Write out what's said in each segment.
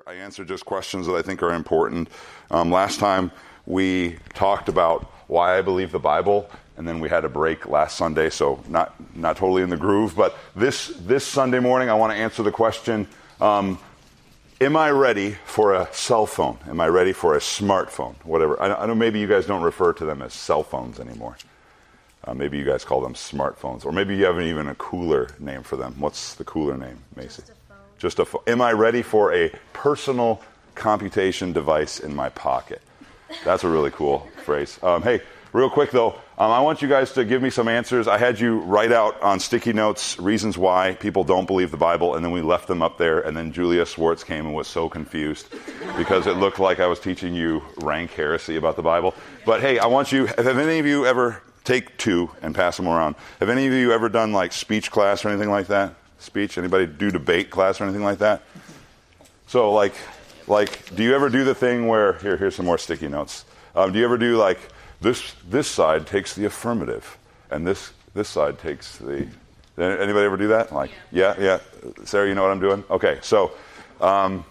I answer just questions that I think are important. Last time we talked about why I believe the Bible, and then we had a break last Sunday, so not totally in the groove. But this Sunday morning, I want to answer the question, am I ready for a cell phone? Am I ready for a smartphone? Whatever. I know maybe you guys don't refer to them as cell phones anymore. Maybe you guys call them smartphones, or maybe you have even a cooler name for them. What's the cooler name, Macy? Just a phone. Am I ready for a personal computation device in my pocket? That's a really cool phrase. Hey, real quick though, I want you guys to give me some answers. I had you write out on sticky notes reasons why people don't believe the Bible, and then we left them up there, and then Julia Swartz came and was so confused because it looked like I was teaching you rank heresy about the Bible. But hey, I want you, have any of you ever, take two and pass them around, have any of you ever done like speech class or anything like that? Speech? Anybody do debate class or anything like that? So like, do you ever do the thing where, here's some more sticky notes. Do you ever do like, this side takes the affirmative, and this side takes the, anybody ever do that? Like, yeah. Sarah, you know what I'm doing? Okay, so I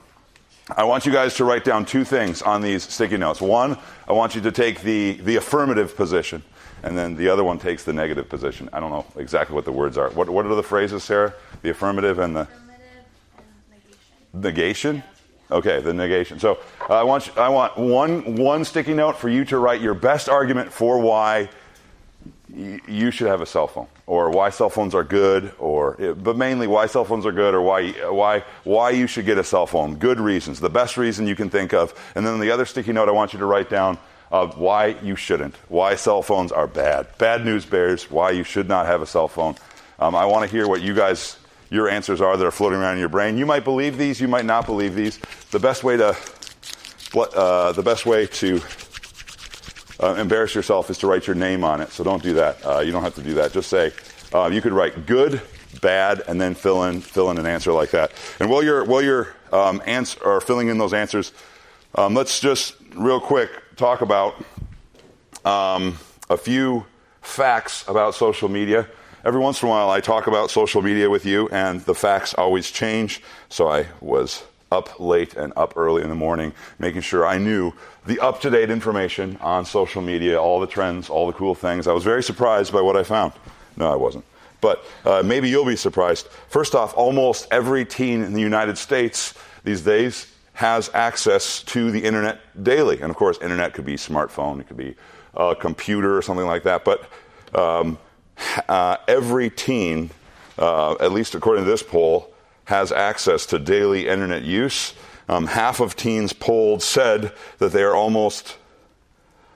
want you guys to write down two things on these sticky notes. One, I want you to take the affirmative position, and then the other one takes the negative position. I don't know exactly what the words are. What are the phrases, Sarah? The affirmative and the... Affirmative and negation. Negation? Okay, the negation. So I want one sticky note for you to write your best argument for why you should have a cell phone, or why cell phones are good, but mainly why cell phones are good, or why you should get a cell phone. Good reasons, the best reason you can think of. And then the other sticky note I want you to write down of why you shouldn't, why cell phones are bad. Bad news bears, why you should not have a cell phone. I want to hear what your answers are that are floating around in your brain. You might believe these, you might not believe these. The best way to embarrass yourself is to write your name on it. So don't do that. You don't have to do that. Just say, you could write good, bad, and then fill in an answer like that. And while you're filling in those answers, let's just real quick talk about a few facts about social media. Every once in a while I talk about social media with you, and the facts always change. So I was up late and up early in the morning making sure I knew the up-to-date information on social media, all the trends, all the cool things. I was very surprised by what I found. No, I wasn't. But maybe you'll be surprised. First off, almost every teen in the United States these days has access to the internet daily. And of course, internet could be smartphone, it could be a computer or something like that. But every teen, at least according to this poll, has access to daily internet use. Half of teens polled said that they are almost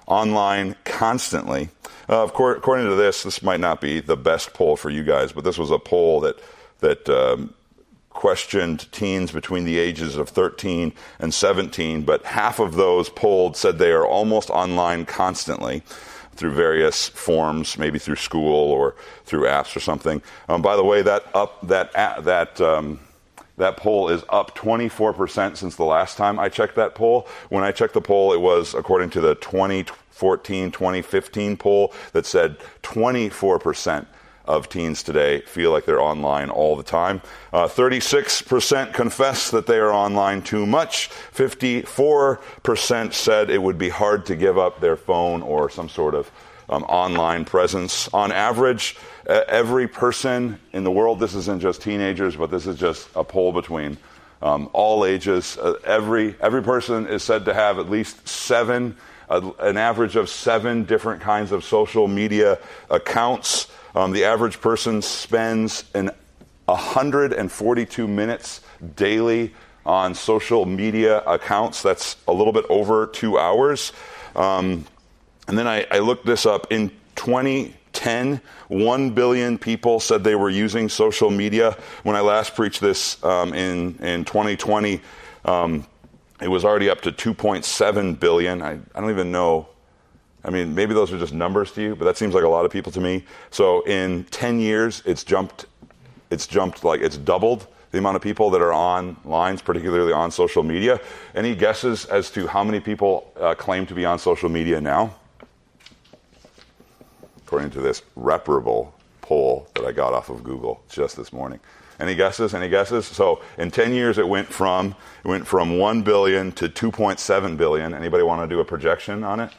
online constantly. According to this might not be the best poll for you guys, but this was a poll that questioned teens between the ages of 13 and 17, but half of those polled said they are almost online constantly through various forms, maybe through school or through apps or something. By the way, that poll is up 24% since the last time I checked that poll. When I checked the poll, it was according to the 2014-2015 poll that said 24% of teens today feel like they're online all the time. 36% confess that they are online too much. 54% said it would be hard to give up their phone or some sort of online presence. On average, every person in the world, this isn't just teenagers, but this is just a poll between all ages. Every person is said to have at least an average of 7 different kinds of social media accounts. The average person spends 142 minutes daily on social media accounts. That's a little bit over 2 hours. And then I looked this up. In 2010, 1 billion people said they were using social media. When I last preached this in 2020, it was already up to 2.7 billion. I don't even know. I mean, maybe those are just numbers to you, but that seems like a lot of people to me. So in 10 years, it's doubled the amount of people that are online, particularly on social media. Any guesses as to how many people claim to be on social media now? According to this reparable poll that I got off of Google just this morning. Any guesses? Any guesses? So in 10 years, it went from 1 billion to 2.7 billion. Anybody want to do a projection on it?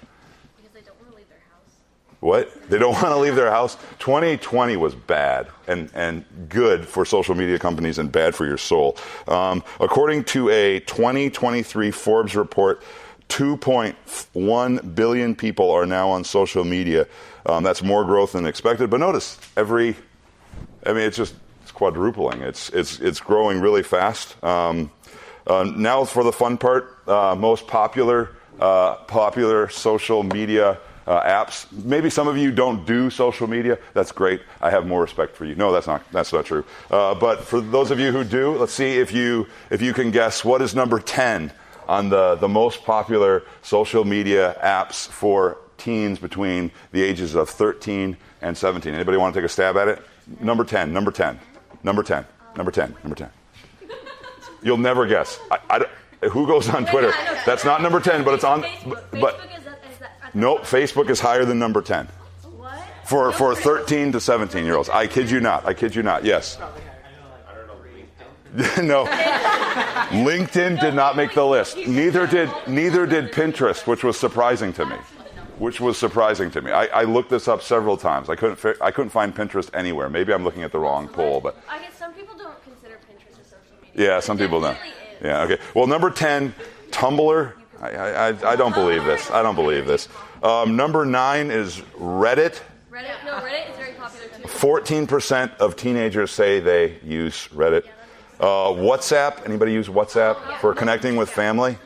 Because they don't want to leave their house. What? They don't want to leave their house? 2020 was bad and good for social media companies and bad for your soul. According to a 2023 Forbes report, 2.1 billion people are now on social media. That's more growth than expected. But notice, it's quadrupling. It's growing really fast. Now for the fun part, most popular social media apps. Maybe some of you don't do social media. That's great. I have more respect for you. No, that's not true. But for those of you who do, let's see if you can guess what is number 10 on the most popular social media apps for teens between the ages of 13 and 17. Anybody want to take a stab at it? Number 10. You'll never guess. Who goes on Twitter? That's not number 10, but it's on. But nope, Facebook is higher than number 10. What? For 13 to 17-year-olds. I kid you not. Yes. No. LinkedIn did not make the list. Neither did Pinterest, which was surprising to me. I looked this up several times. I couldn't find Pinterest anywhere. Maybe I'm looking at the wrong poll, but I guess some people don't consider Pinterest a social media. yeah, some people don't. Yeah, okay. Well, number 10, Tumblr. I don't believe this. Number 9 is Reddit. Reddit is very popular too. 14% of teenagers say they use Reddit. WhatsApp. Anybody use WhatsApp for connecting with family?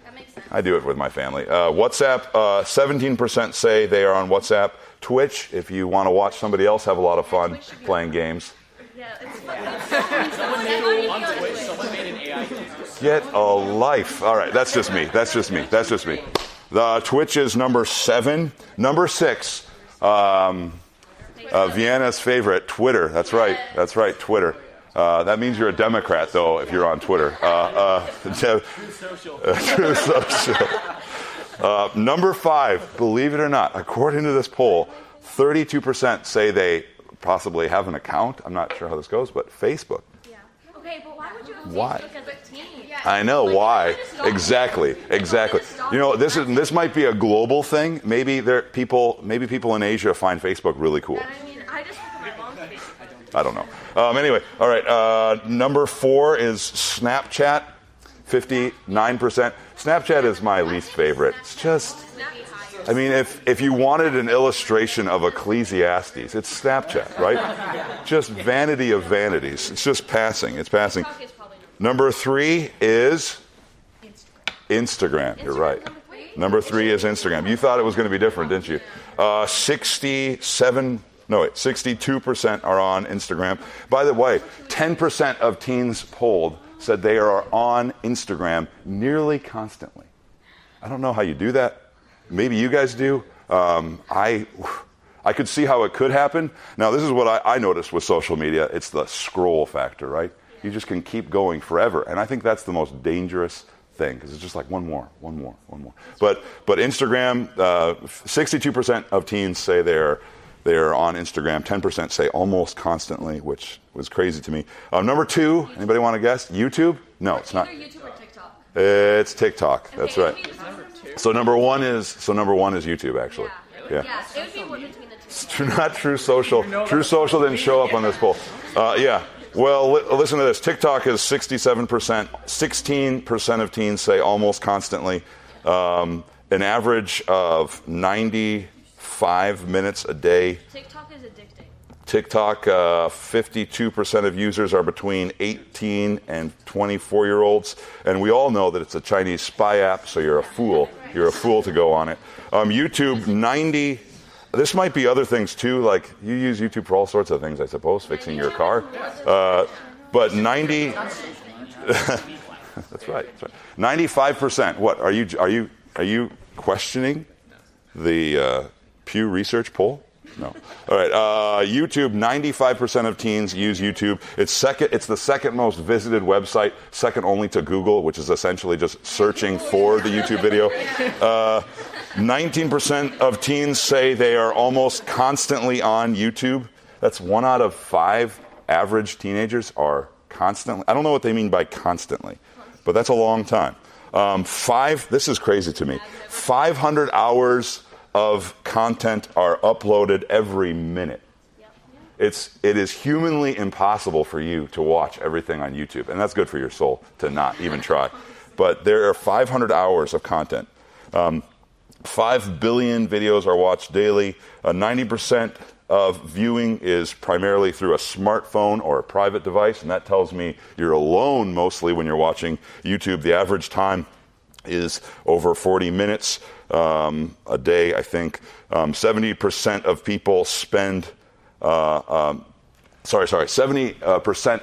That makes sense. I do it with my family. WhatsApp, 17% say they are on WhatsApp. Twitch, if you want to watch somebody else have a lot of fun playing games. Yeah, it's Someone made an AI. Get a life. All right, that's just me. The Twitch is number 7. Number 6, Vienna's favorite, Twitter. That's right, Twitter. That means you're a Democrat, though, if you're on Twitter. True social. Number 5, believe it or not, according to this poll, 32% say they possibly have an account. I'm not sure how this goes, but Facebook. Yeah. Okay, but why would you have Why? Facebook as a teen? I know why. Exactly. You know, this might be a global thing. Maybe people in Asia find Facebook really cool. I mean, I just look at my mom's Facebook. I don't know. Anyway, all right. Number 4 is Snapchat. 59%. Snapchat is my least favorite. It's just, I mean, if you wanted an illustration of Ecclesiastes, it's Snapchat, right? Just vanity of vanities. It's just passing. It's passing. Number 3 is Instagram. You're right. Number 3 is Instagram. You thought it was going to be different, didn't you? 62% are on Instagram. By the way, 10% of teens polled said they are on Instagram nearly constantly. I don't know how you do that. Maybe you guys do. I could see how it could happen. Now, this is what I noticed with social media. It's the scroll factor, right? You just can keep going forever. And I think that's the most dangerous thing because it's just like one more. But Instagram, 62% of teens say they're on Instagram. 10% say almost constantly, which was crazy to me. Number 2, anybody want to guess? YouTube? No, it's not. Either YouTube or TikTok. It's TikTok. That's right. So number one is YouTube, actually. Yeah. It would be between the two. Not True Social. True Social didn't show up on this poll. Yeah. Well, listen to this. TikTok is 67%. 16% of teens say almost constantly. An average of 95 minutes a day. TikTok is addicting. TikTok, 52% of users are between 18 and 24-year-olds. And we all know that it's a Chinese spy app, so you're a fool. You're a fool to go on it. YouTube, 90... This might be other things, too. Like, you use YouTube for all sorts of things, I suppose, fixing your car. But 90... That's right. 95%. What, are you questioning the Pew Research poll? No. All right. YouTube, 95% of teens use YouTube. It's the second most visited website, second only to Google, which is essentially just searching for the YouTube video. 19% of teens say they are almost constantly on YouTube. That's 1 out of 5 average teenagers are constantly, I don't know what they mean by constantly, but that's a long time. This is crazy to me. 500 hours of content are uploaded every minute. It is humanly impossible for you to watch everything on YouTube, and that's good for your soul to not even try. But there are 500 hours of content. 5 billion videos are watched daily. 90% of viewing is primarily through a smartphone or a private device, and that tells me you're alone mostly when you're watching YouTube. The average time is over 40 minutes a day, I think. 70% of people spend... 70%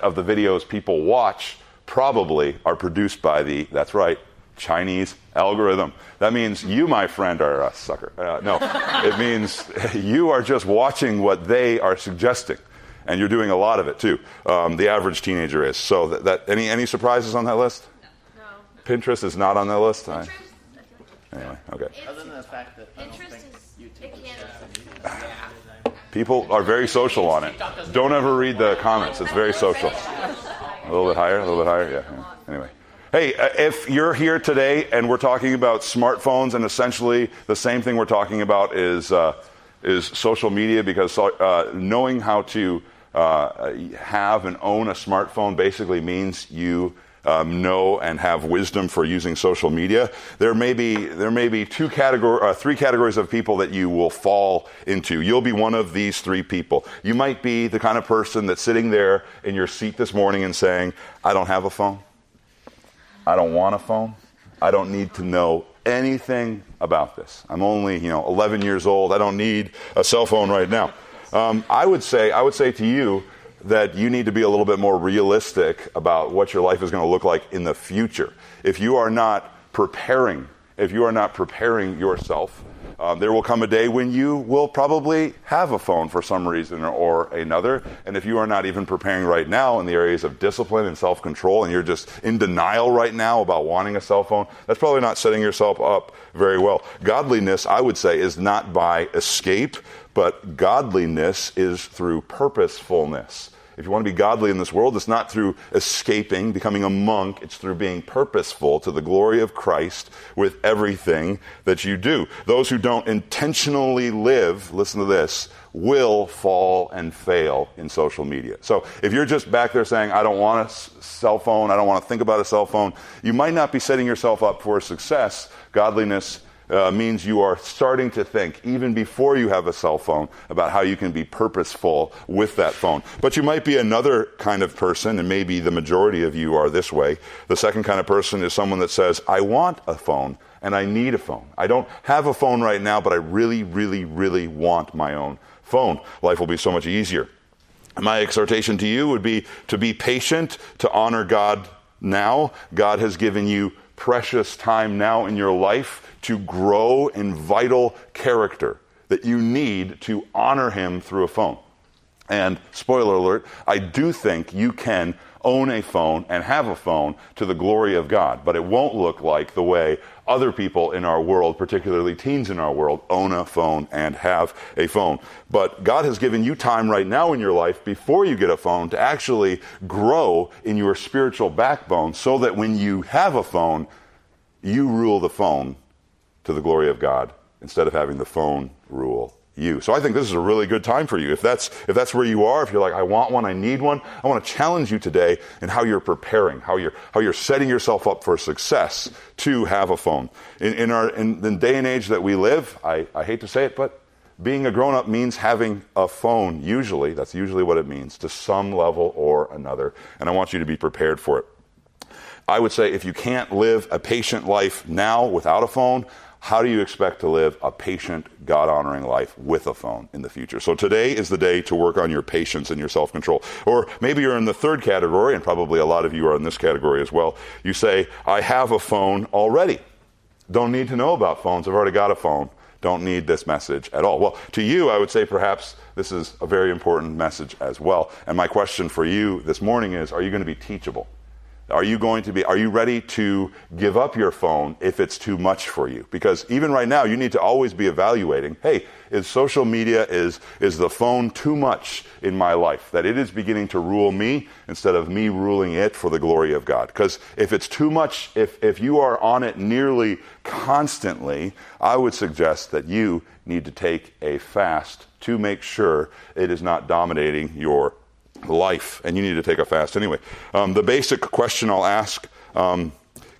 of the videos people watch probably are produced by that's right, Chinese algorithm. That means you, my friend, are a sucker. No, it means you are just watching what they are suggesting, and you're doing a lot of it too. The average teenager is. So any surprises on that list? No. Pinterest is not on that list. Pinterest, Anyway, okay. Other than the fact that I don't Pinterest think is, YouTube it is can, People are very social on it. Don't ever read the comments. It's very social. A little bit higher, yeah. Anyway. Hey, if you're here today and we're talking about smartphones, and essentially the same thing we're talking about is social media, because knowing how to have and own a smartphone basically means you know and have wisdom for using social media. There may be three categories of people that you will fall into. You'll be one of these three people. You might be the kind of person that's sitting there in your seat this morning and saying, I don't have a phone. I don't want a phone. I don't need to know anything about this. I'm only, 11 years old. I don't need a cell phone right now. I would say to you that you need to be a little bit more realistic about what your life is going to look like in the future. If you are not preparing yourself, there will come a day when you will probably have a phone for some reason or another. And if you are not even preparing right now in the areas of discipline and self-control, and you're just in denial right now about wanting a cell phone, that's probably not setting yourself up very well. Godliness, I would say, is not by escape, but godliness is through purposefulness. If you want to be godly in this world, it's not through escaping, becoming a monk. It's through being purposeful to the glory of Christ with everything that you do. Those who don't intentionally live, listen to this, will fall and fail in social media. So if you're just back there saying, I don't want a cell phone, I don't want to think about a cell phone, you might not be setting yourself up for success. Godliness means you are starting to think, even before you have a cell phone, about how you can be purposeful with that phone. But you might be another kind of person, and maybe the majority of you are this way. The second kind of person is someone that says, I want a phone, and I need a phone. I don't have a phone right now, but I really, really, really want my own phone. Life will be so much easier. My exhortation to you would be to be patient, to honor God now. God has given you precious time now in your life to grow in vital character that you need to honor him through a phone. And spoiler alert, I do think you can own a phone and have a phone to the glory of God, but it won't look like the way other people in our world, particularly teens in our world, own a phone and have a phone. But God has given you time right now in your life before you get a phone to actually grow in your spiritual backbone so that when you have a phone, you rule the phone to the glory of God instead of having the phone rule you. So I think this is a really good time for you. If that's where you are, if you're like, I want one, I need one, I want to challenge you today in how you're preparing, how you're setting yourself up for success to have a phone. In the day and age that we live, I hate to say it, but being a grown-up means having a phone, usually. That's usually what it means, to some level or another. And I want you to be prepared for it. I would say if you can't live a patient life now without a phone, how do you expect to live a patient, God-honoring life with a phone in the future? So today is the day to work on your patience and your self-control. Or maybe you're in the third category, and probably a lot of you are in this category as well. You say, I have a phone already. Don't need to know about phones. I've already got a phone. Don't need this message at all. Well, to you, I would say perhaps this is a very important message as well. And my question for you this morning is, are you going to be teachable? Are you ready to give up your phone if it's too much for you? Because even right now, you need to always be evaluating, hey, is social media, is the phone too much in my life? That it is beginning to rule me instead of me ruling it for the glory of God. Because if it's too much, if you are on it nearly constantly, I would suggest that you need to take a fast to make sure it is not dominating your life, and you need to take a fast anyway. The basic question I'll ask,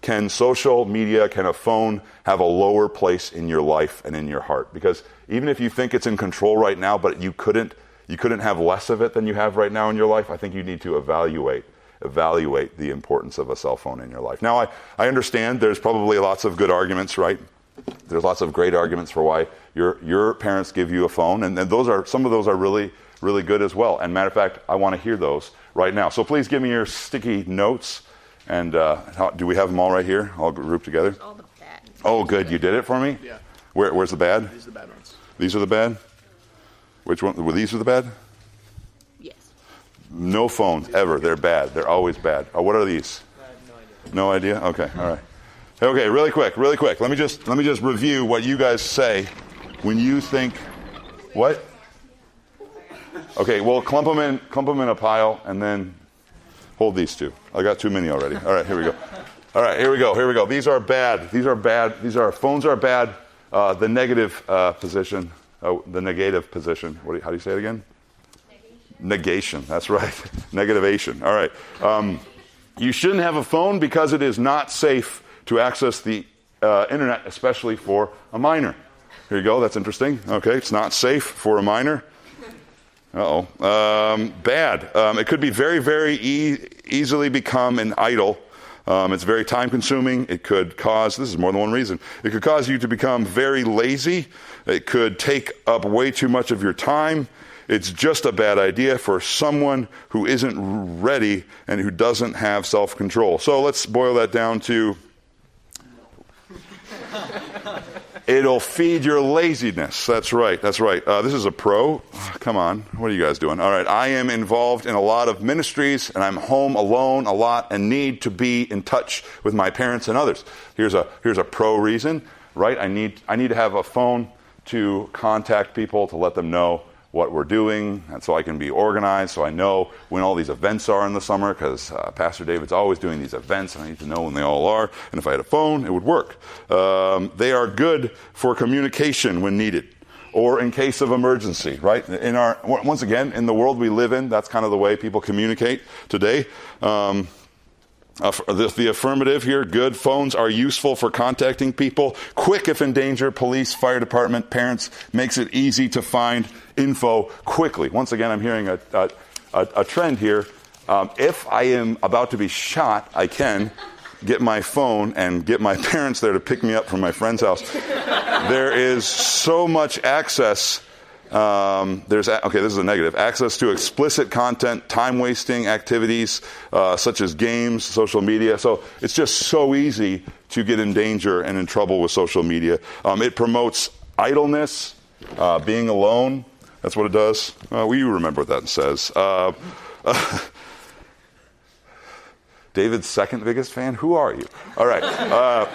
can social media, can a phone have a lower place in your life and in your heart? Because even if you think it's in control right now, but you couldn't have less of it than you have right now in your life, I think you need to evaluate the importance of a cell phone in your life. Now, I understand there's probably lots of good arguments, right? There's lots of great arguments for why your parents give you a phone, and some of those are really, really good as well. And matter of fact, I want to hear those right now. So please give me your sticky notes. And do we have them all right here, all grouped together? All the bad. Oh, good. You did it for me? Yeah. Where's the bad? These are the bad ones. These are the bad? Which one? Well, these are the bad? Yes. No phones, ever. They're bad. They're always bad. Oh, what are these? I have no idea. No idea? Okay, all right. Okay, really quick. Let me just review what you guys say when you think, what? Okay, well, clump them in a pile, and then hold these two. I got too many already. All right, here we go. All right, here we go. These are bad. Phones are bad. The negative position. Oh, the negative position. How do you say it again? Negation. That's right. Negativation. All right. You shouldn't have a phone because it is not safe to access the internet, especially for a minor. Here you go. That's interesting. Okay, it's not safe for a minor. Bad. It could be very, very easily become an idol. It's very time-consuming. It could cause, this is more than one reason, it could cause you to become very lazy. It could take up way too much of your time. It's just a bad idea for someone who isn't ready and who doesn't have self-control. So let's boil that down to, it'll feed your laziness. That's right. This is a pro. Come on. What are you guys doing? All right. I am involved in a lot of ministries, and I'm home alone a lot and need to be in touch with my parents and others. Here's a pro reason, right? I need to have a phone to contact people, to let them know what we're doing, and so I can be organized, so I know when all these events are in the summer, because Pastor David's always doing these events, and I need to know when they all are, and if I had a phone, it would work. They are good for communication when needed, or in case of emergency, right? Once again, in the world we live in, that's kind of the way people communicate today. The affirmative here, good. Phones are useful for contacting people. Quick if in danger. Police, fire department, parents. Makes it easy to find info quickly. Once again, I'm hearing a trend here. If I am about to be shot, I can get my phone and get my parents there to pick me up from my friend's house. There is so much access. This is a negative. Access to explicit content, time-wasting activities, such as games, social media. So it's just so easy to get in danger and in trouble with social media. It promotes idleness, being alone. That's what it does. You remember what that says. David's second biggest fan? Who are you? All right.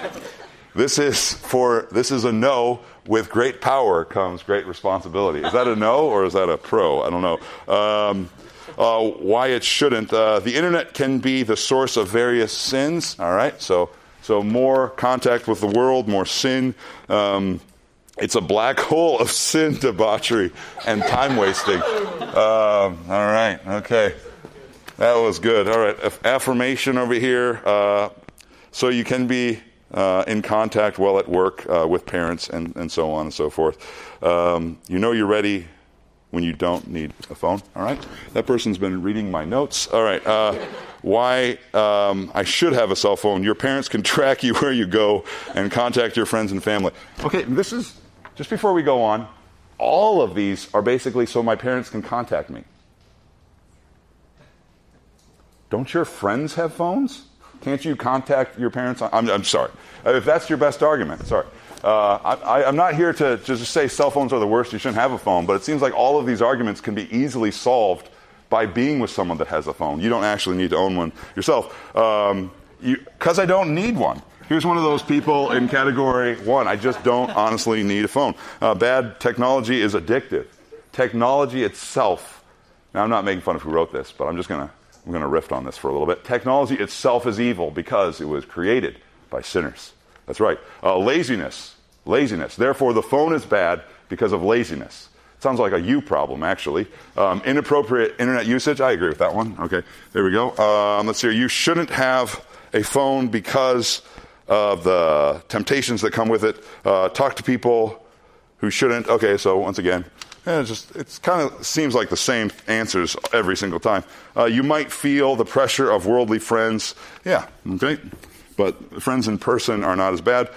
This is a no. With great power comes great responsibility. Is that a no or is that a pro? I don't know. Why it shouldn't. The internet can be the source of various sins. All right. So more contact with the world, more sin. It's a black hole of sin, debauchery, and time wasting. All right. Okay. That was good. All right. Affirmation over here. So you can be in contact while at work with parents and so on and so forth. You're ready when you don't need a phone. All right. That person's been reading my notes. All right. Why I should have a cell phone. Your parents can track you where you go and contact your friends and family. Okay. This is, just before we go on, all of these are basically so my parents can contact me. Don't your friends have phones? Can't you contact your parents? I'm sorry. If that's your best argument, sorry. I'm not here to just say cell phones are the worst, you shouldn't have a phone, but it seems like all of these arguments can be easily solved by being with someone that has a phone. You don't actually need to own one yourself. Because I don't need one. Here's one of those people in category 1. I just don't honestly need a phone. Bad technology is addictive. Technology itself, now I'm not making fun of who wrote this, but I'm going to riff on this for a little bit. Technology itself is evil because it was created by sinners. That's right. Laziness. Therefore, the phone is bad because of laziness. Sounds like a you problem, actually. Inappropriate internet usage. I agree with that one. Okay, there we go. Let's see. You shouldn't have a phone because of the temptations that come with it. Talk to people who shouldn't. Okay, so once again, it kind of seems like the same answers every single time. You might feel the pressure of worldly friends. Yeah, okay. But friends in person are not as bad.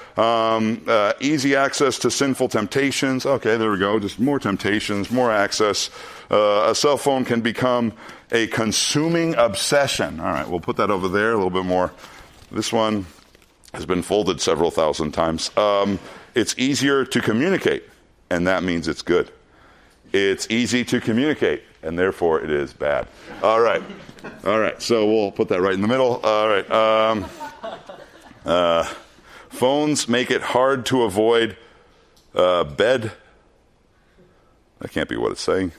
Easy access to sinful temptations. Okay, there we go. Just more temptations, more access. A cell phone can become a consuming obsession. All right, we'll put that over there a little bit more. This one has been folded several thousand times. It's easier to communicate, and that means it's good. It's easy to communicate, and therefore it is bad. All right. So we'll put that right in the middle. All right. Phones make it hard to avoid bed. That can't be what it's saying.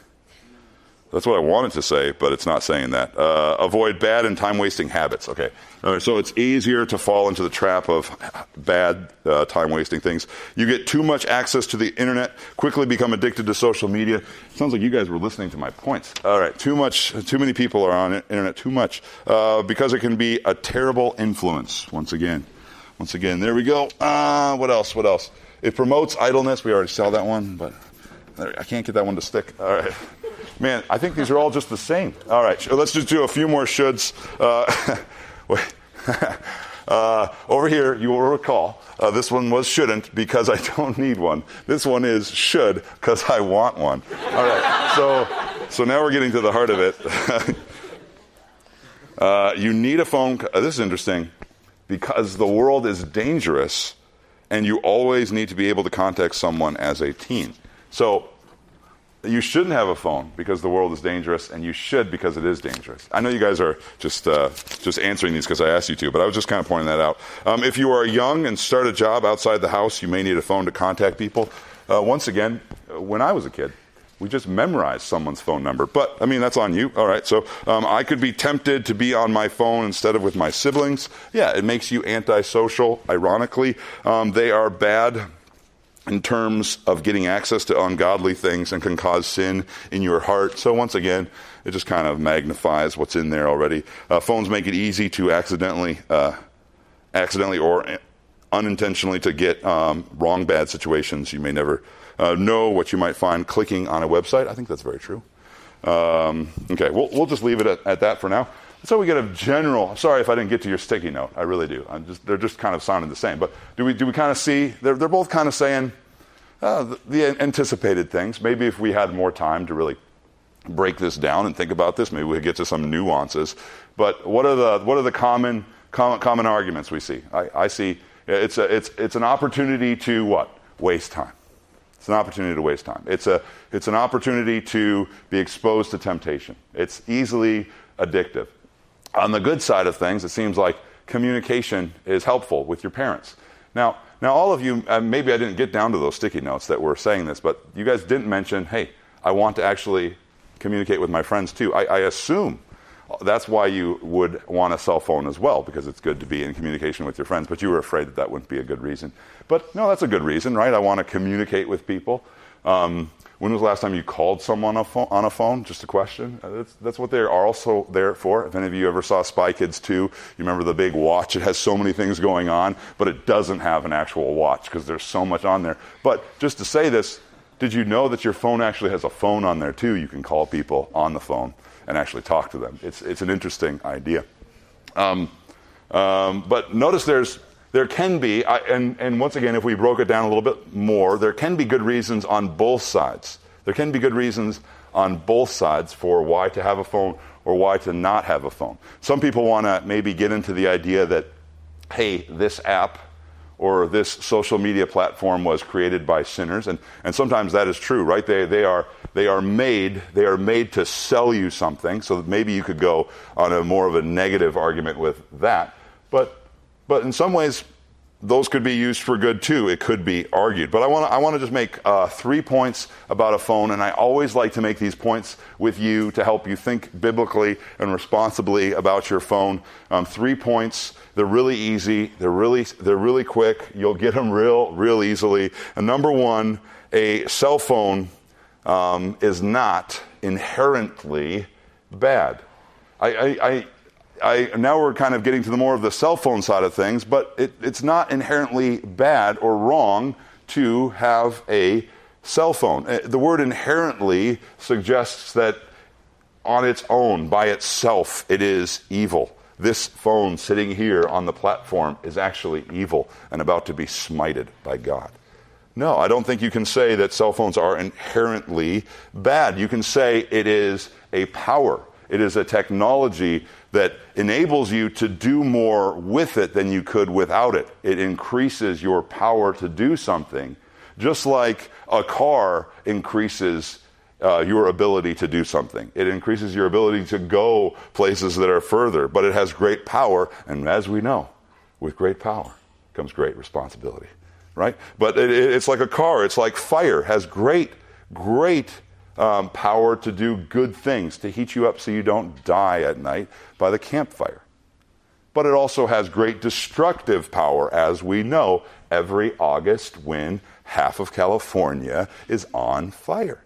That's what I wanted to say, but it's not saying that. Avoid bad and time-wasting habits. Okay. All right, so it's easier to fall into the trap of bad time-wasting things. You get too much access to the internet, quickly become addicted to social media. Sounds like you guys were listening to my points. All right, too many people are on the internet too much because it can be a terrible influence. Once again, there we go. What else? It promotes idleness. We already saw that one, but I can't get that one to stick. All right. Man, I think these are all just the same. All right, let's just do a few more shoulds. Over here, you will recall, this one was shouldn't because I don't need one. This one is should because I want one. All right, so now we're getting to the heart of it. You need a phone. This is interesting because the world is dangerous and you always need to be able to contact someone as a teen. So you shouldn't have a phone because the world is dangerous, and you should because it is dangerous. I know you guys are just answering these because I asked you to, but I was just kind of pointing that out. If you are young and start a job outside the house, you may need a phone to contact people. Once again, when I was a kid, we just memorized someone's phone number. But, I mean, that's on you. All right, so I could be tempted to be on my phone instead of with my siblings. Yeah, it makes you antisocial, ironically. They are bad in terms of getting access to ungodly things and can cause sin in your heart. So once again, it just kind of magnifies what's in there already. Phones make it easy to accidentally or unintentionally to get wrong, bad situations. You may never know what you might find clicking on a website. I think that's very true. Okay, we'll just leave it at that for now. So we get a general. Sorry if I didn't get to your sticky note. I really do. They're just kind of sounding the same. But do we kind of see? They're both kind of saying the anticipated things. Maybe if we had more time to really break this down and think about this, maybe we'd get to some nuances. But what are the common arguments we see? I see it's an opportunity to what? Waste time. It's an opportunity to waste time. It's an opportunity to be exposed to temptation. It's easily addictive. On the good side of things, it seems like communication is helpful with your parents. Now all of you, maybe I didn't get down to those sticky notes that were saying this, but you guys didn't mention, hey, I want to actually communicate with my friends too. I assume that's why you would want a cell phone as well, because it's good to be in communication with your friends, but you were afraid that wouldn't be a good reason. But no, that's a good reason, right? I want to communicate with people. When was the last time you called someone on a phone? Just a question. That's what they're also there for. If any of you ever saw Spy Kids 2, you remember the big watch. It has so many things going on, but it doesn't have an actual watch because there's so much on there. But just to say this, did you know that your phone actually has a phone on there too? You can call people on the phone and actually talk to them. It's an interesting idea. But notice there can be, and once again, if we broke it down a little bit more, there can be good reasons on both sides. There can be good reasons on both sides for why to have a phone or why to not have a phone. Some people want to maybe get into the idea that, hey, this app or this social media platform was created by sinners, and sometimes that is true, right? They are made to sell you something, so that maybe you could go on a more of a negative argument with that. But in some ways, those could be used for good too. It could be argued. But I want to just make 3 points about a phone, and I always like to make these points with you to help you think biblically and responsibly about your phone. 3 points. They're really easy. They're really quick. You'll get them real easily. And number one, a cell phone is not inherently bad. Now we're kind of getting to the more of the cell phone side of things, but it's not inherently bad or wrong to have a cell phone. The word inherently suggests that on its own, by itself, it is evil. This phone sitting here on the platform is actually evil and about to be smited by God. No, I don't think you can say that cell phones are inherently bad. You can say it is a power. It is a technology that enables you to do more with it than you could without it. It increases your power to do something, just like a car increases your ability to do something. It increases your ability to go places that are further, but it has great power, and as we know, with great power comes great responsibility, right? But it's like a car. It's like fire. Has great power to do good things, to heat you up so you don't die at night by the campfire. But it also has great destructive power, as we know, every August when half of California is on fire.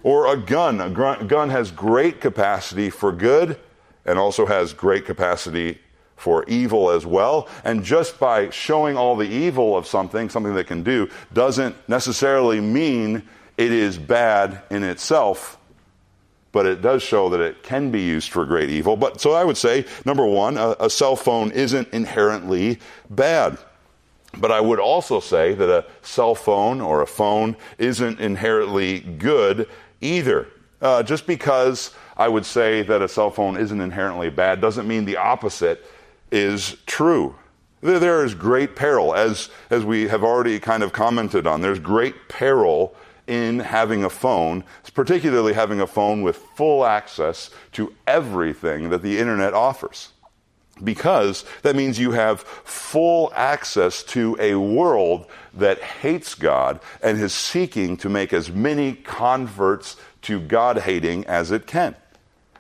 Or a gun. A gun has great capacity for good and also has great capacity for evil as well. And just by showing all the evil of something that can do, doesn't necessarily mean it is bad in itself, but it does show that it can be used for great evil. But so I would say, number one, a cell phone isn't inherently bad. But I would also say that a cell phone or a phone isn't inherently good either. Just because I would say that a cell phone isn't inherently bad doesn't mean the opposite is true. There is great peril, as we have already kind of commented on. There's great peril in having a phone, particularly having a phone with full access to everything that the internet offers. Because that means you have full access to a world that hates God and is seeking to make as many converts to God-hating as it can.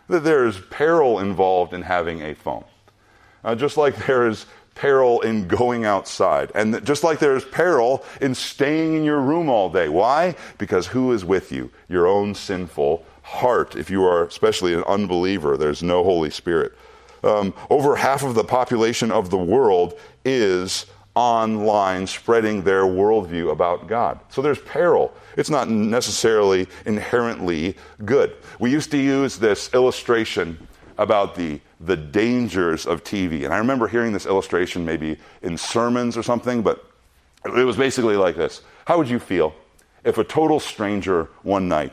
There is peril involved in having a phone. Just like there is peril in going outside. And just like there's peril in staying in your room all day. Why? Because who is with you? Your own sinful heart. If you are especially an unbeliever, there's no Holy Spirit. Over half of the population of the world is online spreading their worldview about God. So there's peril. It's not necessarily inherently good. We used to use this illustration about the dangers of TV. And I remember hearing this illustration maybe in sermons or something, but it was basically like this. How would you feel if a total stranger one night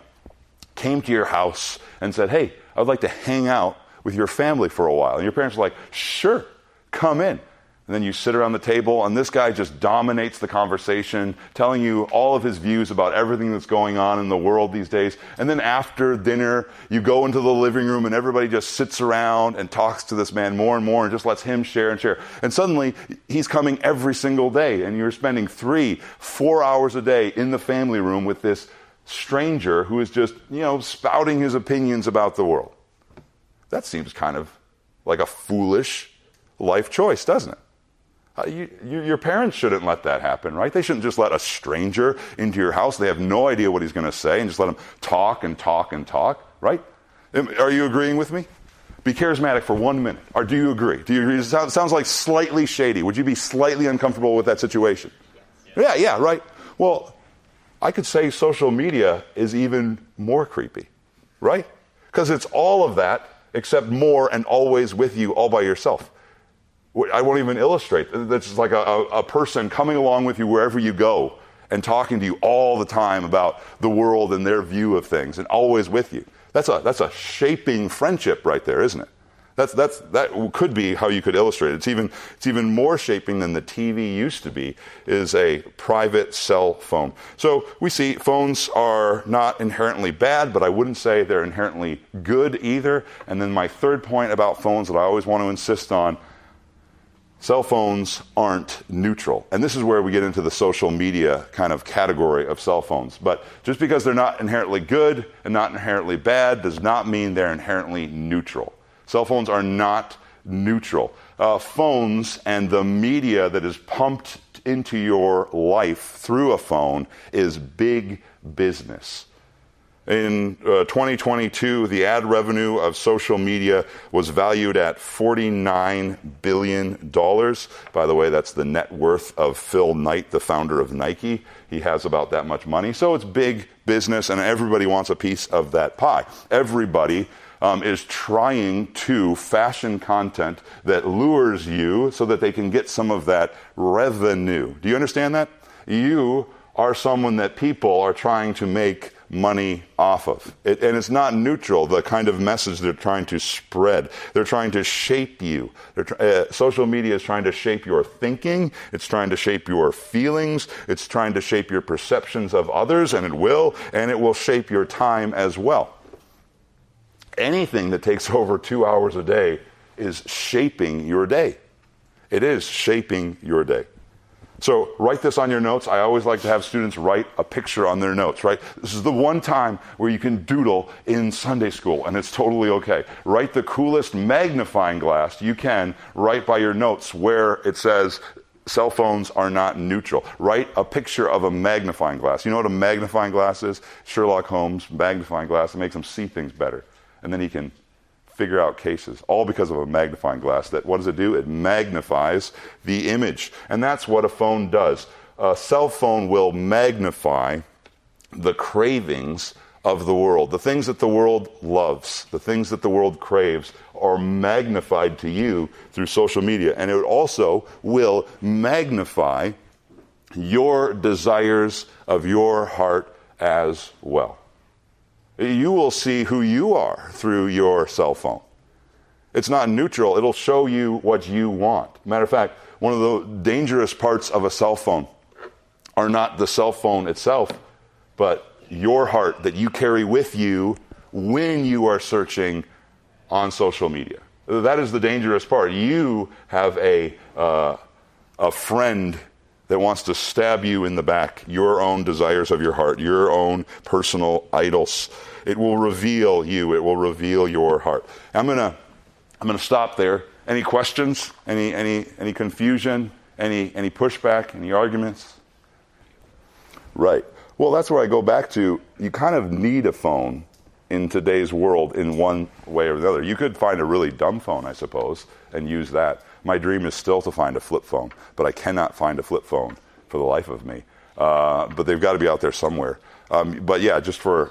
came to your house and said, "Hey, I would like to hang out with your family for a while"? And your parents were like, "Sure, come in." And then you sit around the table, and this guy just dominates the conversation, telling you all of his views about everything that's going on in the world these days. And then after dinner, you go into the living room, and everybody just sits around and talks to this man more and more and just lets him share and share. And suddenly, he's coming every single day, and you're spending 3-4 hours a day in the family room with this stranger who is just, spouting his opinions about the world. That seems kind of like a foolish life choice, doesn't it? Your parents shouldn't let that happen, right? They shouldn't just let a stranger into your house. They have no idea what he's going to say, and just let him talk and talk and talk, right? Are you agreeing with me? Be charismatic for 1 minute. Or do you agree? Do you agree? It sounds like slightly shady. Would you be slightly uncomfortable with that situation? Yes. Yeah, right. Well, I could say social media is even more creepy, right? Because it's all of that, except more and always with you all by yourself. I won't even illustrate. That's like a person coming along with you wherever you go and talking to you all the time about the world and their view of things and always with you. That's a shaping friendship right there, isn't it? That could be how you could illustrate it. It's even more shaping than the TV used to be, is a private cell phone. So we see phones are not inherently bad, but I wouldn't say they're inherently good either. And then my third point about phones that I always want to insist on, cell phones aren't neutral. And this is where we get into the social media kind of category of cell phones. But just because they're not inherently good and not inherently bad does not mean they're inherently neutral. Cell phones are not neutral. Phones and the media that is pumped into your life through a phone is big business. In 2022, the ad revenue of social media was valued at $49 billion. By the way, that's the net worth of Phil Knight, the founder of Nike. He has about that much money. So it's big business, and everybody wants a piece of that pie. Everybody is trying to fashion content that lures you so that they can get some of that revenue. Do you understand that? You are someone that people are trying to make money off of. And it's not neutral, the kind of message they're trying to spread. They're trying to shape you. Social media is trying to shape your thinking. It's trying to shape your feelings. It's trying to shape your perceptions of others, and it will shape your time as well. Anything that takes over 2 hours a day is shaping your day. It is shaping your day. So write this on your notes. I always like to have students write a picture on their notes, right? This is the one time where you can doodle in Sunday school, and it's totally okay. Write the coolest magnifying glass you can right by your notes where it says cell phones are not neutral. Write a picture of a magnifying glass. You know what a magnifying glass is? Sherlock Holmes magnifying glass. It makes him see things better. And then he can figure out cases, all because of a magnifying glass. That, what does it do? It magnifies the image. And that's what a phone does. A cell phone will magnify the cravings of the world. The things that the world loves, the things that the world craves are magnified to you through social media. And it also will magnify your desires of your heart as well. You will see who you are through your cell phone. It's not neutral. It'll show you what you want. Matter of fact, one of the dangerous parts of a cell phone are not the cell phone itself, but your heart that you carry with you when you are searching on social media. That is the dangerous part. You have a friend that wants to stab you in the back, your own desires of your heart, your own personal idols. It will reveal you. It will reveal your heart. I'm gonna stop there. Any questions? Any confusion? Any pushback? Any arguments? Right. Well, that's where I go back to. You kind of need a phone in today's world in one way or the other. You could find a really dumb phone, I suppose, and use that. My dream is still to find a flip phone, but I cannot find a flip phone for the life of me. But they've got to be out there somewhere. But yeah, just for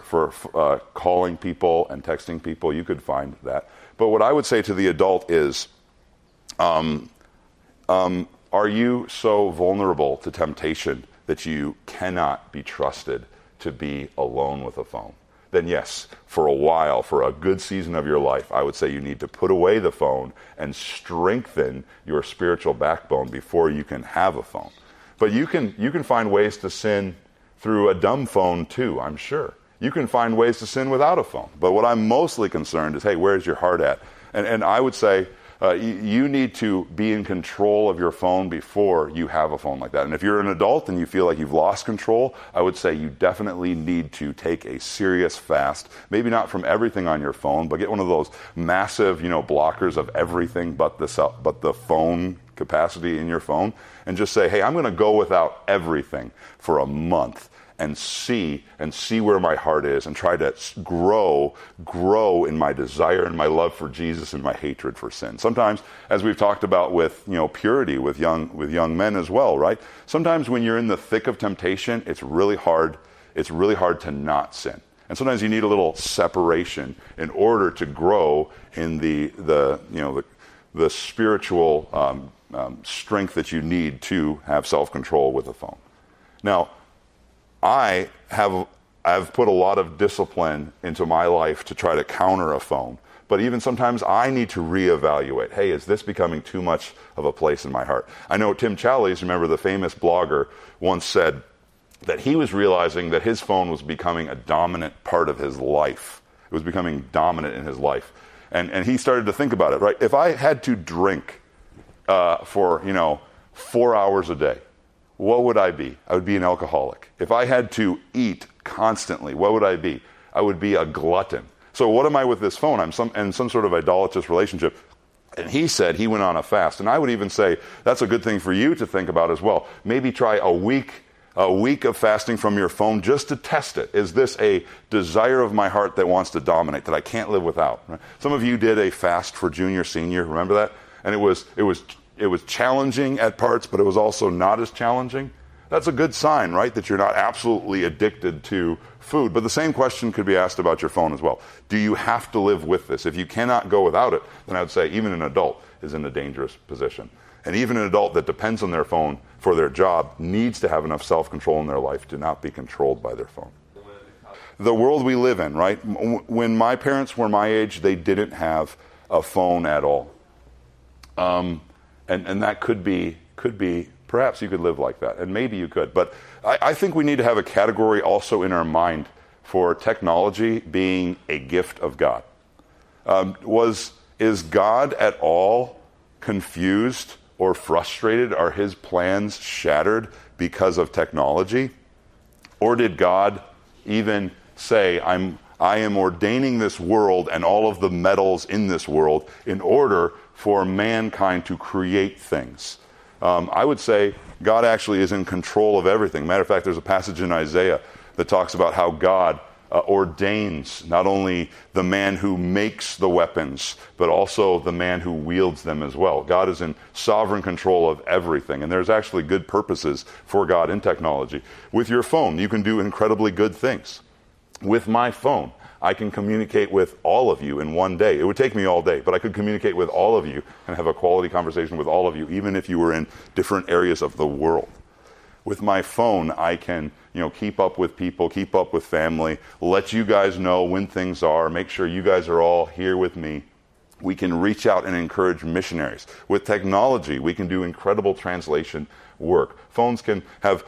calling people and texting people, you could find that. But what I would say to the adult is, are you so vulnerable to temptation that you cannot be trusted to be alone with a phone? Then yes, for a while, for a good season of your life, I would say you need to put away the phone and strengthen your spiritual backbone before you can have a phone. But you can find ways to sin through a dumb phone too, I'm sure. You can find ways to sin without a phone. But what I'm mostly concerned is, hey, where's your heart at? And I would say you need to be in control of your phone before you have a phone like that. And if you're an adult and you feel like you've lost control, I would say you definitely need to take a serious fast. Maybe not from everything on your phone, but get one of those massive, blockers of everything but the phone capacity in your phone, and just say, hey, I'm going to go without everything for a month and see where my heart is, and try to grow in my desire and my love for Jesus and my hatred for sin. Sometimes, as we've talked about with purity with young men as well, right? Sometimes when you're in the thick of temptation, it's really hard to not sin. And sometimes you need a little separation in order to grow in the spiritual strength that you need to have self-control with a phone. Now, I've put a lot of discipline into my life to try to counter a phone, but even sometimes I need to reevaluate. Hey, is this becoming too much of a place in my heart? I know Tim Challies, remember the famous blogger, once said that he was realizing that his phone was becoming a dominant part of his life. It was becoming dominant in his life. And he started to think about it, right? If I had to drink for 4 hours a day, what would I be? I would be an alcoholic. If I had to eat constantly, what would I be? I would be a glutton. So what am I with this phone? I'm in some sort of idolatrous relationship. And he said he went on a fast. And I would even say that's a good thing for you to think about as well. Maybe try a week of fasting from your phone just to test it. Is this a desire of my heart that wants to dominate, that I can't live without? Right? Some of you did a fast for junior, senior. Remember that? And it was challenging at parts, but it was also not as challenging. That's a good sign, right? That you're not absolutely addicted to food. But the same question could be asked about your phone as well. Do you have to live with this? If you cannot go without it, then I would say even an adult is in a dangerous position. And even an adult that depends on their phone for their job needs to have enough self-control in their life to not be controlled by their phone. The world we live in, right? When my parents were my age, they didn't have a phone at all. And that could be, perhaps you could live like that, and maybe you could. But I think we need to have a category also in our mind for technology being a gift of God. Is God at all confused or frustrated? Are his plans shattered because of technology? Or did God even say, I am ordaining this world and all of the metals in this world in order for mankind to create things? I would say God actually is in control of everything. Matter of fact, there's a passage in Isaiah that talks about how God ordains not only the man who makes the weapons, but also the man who wields them as well. God is in sovereign control of everything, and there's actually good purposes for God in technology. With your phone, you can do incredibly good things. With my phone, I can communicate with all of you in one day. It would take me all day, but I could communicate with all of you and have a quality conversation with all of you, even if you were in different areas of the world. With my phone, I can, keep up with people, keep up with family, let you guys know when things are, make sure you guys are all here with me. We can reach out and encourage missionaries. With technology, we can do incredible translation work. Phones can have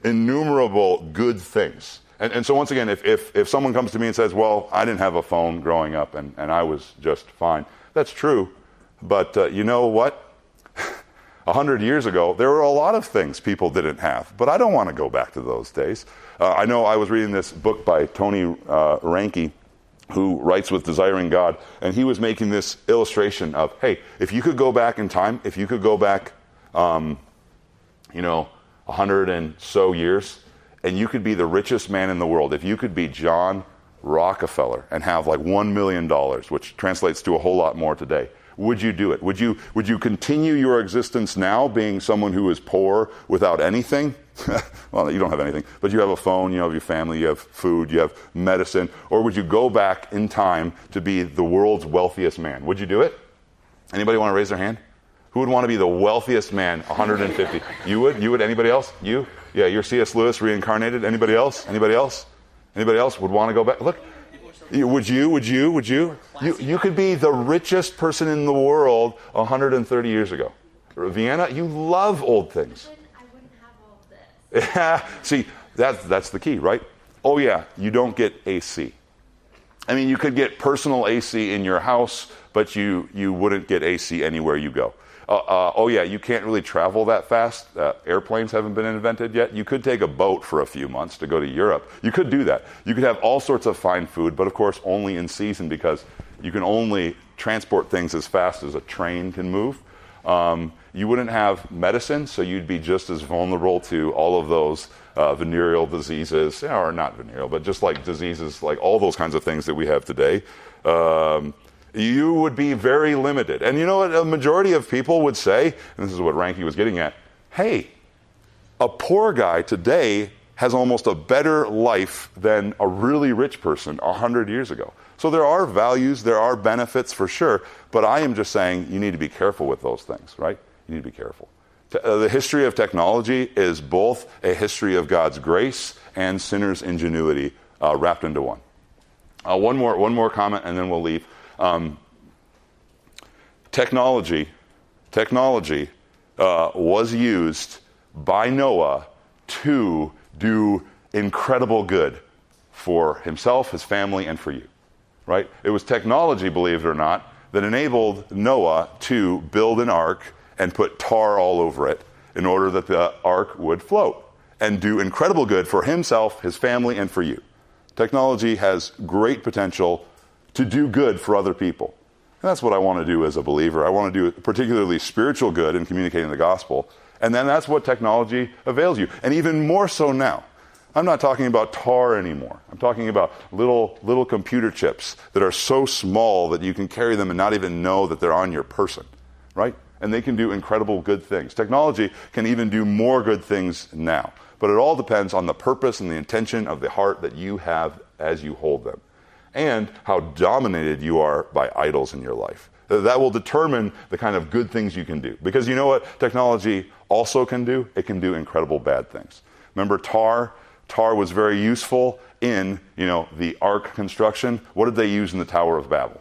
innumerable good things. And so once again, if someone comes to me and says, well, I didn't have a phone growing up and I was just fine, that's true. But you know what? 100 years ago, there were a lot of things people didn't have, but I don't want to go back to those days. I know I was reading this book by Tony Reinke, who writes with Desiring God, and he was making this illustration of, hey, if you could go back in time, if you could go back, 100 and so years, and you could be the richest man in the world, if you could be John Rockefeller and have like $1 million, which translates to a whole lot more today, would you do it? Would you continue your existence now being someone who is poor without anything? Well, you don't have anything, but you have a phone, you have your family, you have food, you have medicine. Or would you go back in time to be the world's wealthiest man? Would you do it? Anybody want to raise their hand? Who would want to be the wealthiest man, 150? You would? You would? Anybody else? You? Yeah, you're C.S. Lewis reincarnated. Anybody else? Anybody else? Anybody else would want to go back? Look. Would you? You could be the richest person in the world 130 years ago. Vienna, you love old things. I wouldn't have all of this. Yeah. See, that's the key, right? Oh yeah, you don't get AC. I mean, you could get personal AC in your house, but you wouldn't get AC anywhere you go. Oh yeah, you can't really travel that fast. Airplanes haven't been invented yet. You could take a boat for a few months to go to Europe. You could do that. You could have all sorts of fine food, but of course only in season because you can only transport things as fast as a train can move. You wouldn't have medicine, so you'd be just as vulnerable to all of those venereal diseases, or not venereal, but just like diseases, like all those kinds of things that we have today. You would be very limited. And you know what a majority of people would say, and this is what Reinke was getting at, hey, a poor guy today has almost a better life than a really rich person 100 years ago. So there are values, there are benefits for sure, but I am just saying you need to be careful with those things, right? You need to be careful. The history of technology is both a history of God's grace and sinners' ingenuity wrapped into one. One more comment and then we'll leave. Technology was used by Noah to do incredible good for himself, his family, and for you, right? It was technology, believe it or not, that enabled Noah to build an ark and put tar all over it in order that the ark would float and do incredible good for himself, his family, and for you. Technology has great potential to do good for other people. And that's what I want to do as a believer. I want to do particularly spiritual good in communicating the gospel. And then that's what technology avails you. And even more so now. I'm not talking about tar anymore. I'm talking about little computer chips that are so small that you can carry them and not even know that they're on your person, right? And they can do incredible good things. Technology can even do more good things now. But it all depends on the purpose and the intention of the heart that you have as you hold them, and how dominated you are by idols in your life. That will determine the kind of good things you can do. Because you know what technology also can do? It can do incredible bad things. Remember tar? Tar was very useful in, the ark construction. What did they use in the Tower of Babel?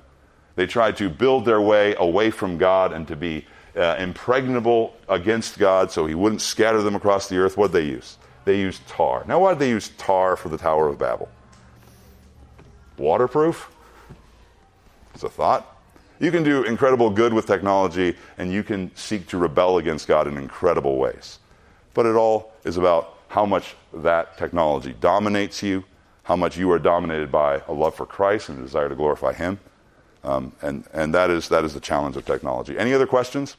They tried to build their way away from God and to be impregnable against God so he wouldn't scatter them across the earth. What did they use? They used tar. Now, why did they use tar for the Tower of Babel? Waterproof? It's a thought. You can do incredible good with technology, and you can seek to rebel against God in incredible ways. But it all is about how much that technology dominates you, how much you are dominated by a love for Christ and a desire to glorify him. And that is the challenge of technology. Any other questions?